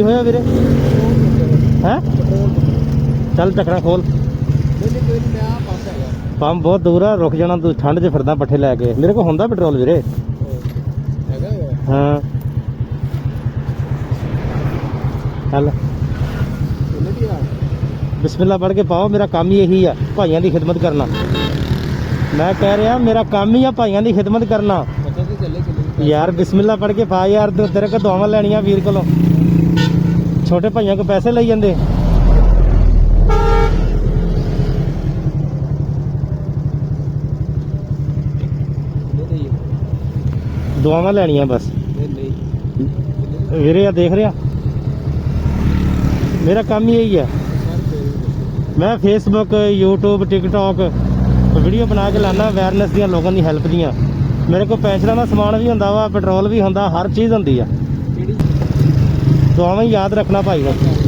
ਹੋਇਆ ਵੀਰੇ ਹੈ? ਚੱਲ ਢੱਕਣਾ ਖੋਲ। ਪੰਪ ਬਹੁਤ ਦੂਰ ਆ, ਰੁਕ ਜਾਣਾ ਤੂੰ, ਠੰਡ 'ਚ ਫਿਰਦਾ ਪੱਠੇ ਲੈ ਕੇ। ਮੇਰੇ ਕੋਲ ਹੁੰਦਾ ਪੈਟਰੋਲ ਵੀਰੇ। ਹਾਂ ਚੱਲ ਬਿਸਮਿਲ੍ਲਾ ਪੜ੍ਹ ਕੇ ਪਾਓ। ਮੇਰਾ ਕੰਮ ਹੀ ਇਹੀ ਆ, ਭਾਈਆਂ ਦੀ ਖਿਦਮਤ ਕਰਨਾ। ਮੈਂ ਕਹਿ ਰਿਹਾ ਮੇਰਾ ਕੰਮ ਹੀ ਆ ਭਾਈਆਂ ਦੀ ਖਿਦਮਤ ਕਰਨਾ ਯਾਰ। ਬਿਸਮਿਲ੍ਲਾ ਪੜ੍ਹ ਕੇ ਪਾ ਯਾਰ, ਤੇਰੇ ਕੋਲ ਦੁਆਵਾਂ ਲੈਣੀਆਂ ਵੀਰ ਕੋਲੋਂ। ਛੋਟੇ ਭਾਈਆਂ ਕੋਲ ਪੈਸੇ ਲਈ ਜਾਂਦੇ। ਦੁਆਵਾਂ ਲੈਣੀਆਂ ਬਸ ਵੀਰੇ। ਆ ਦੇਖ ਰਿਹਾ, ਮੇਰਾ ਕੰਮ ਹੀ ਇਹੀ ਹੈ। ਮੈਂ ਫੇਸਬੁੱਕ, YouTube, TikTok ਵੀਡੀਓ ਬਣਾ ਕੇ ਲਾਣਾ ਅਵੇਅਰਨੈਸ ਦੀਆਂ, ਲੋਕਾਂ ਦੀ ਹੈਲਪ ਦੀਆਂ। ਮੇਰੇ ਕੋਲ ਪੈਨਸ਼ਨਾਂ ਦਾ ਸਮਾਨ ਵੀ ਹੁੰਦਾ ਵਾ, ਪੈਟਰੋਲ ਵੀ ਹੁੰਦਾ, ਹਰ ਚੀਜ਼ ਹੁੰਦੀ ਆ। ਦੁਆਵਾਂ ਹੀ ਯਾਦ ਰੱਖਣਾ ਭਾਈ ਬਸ।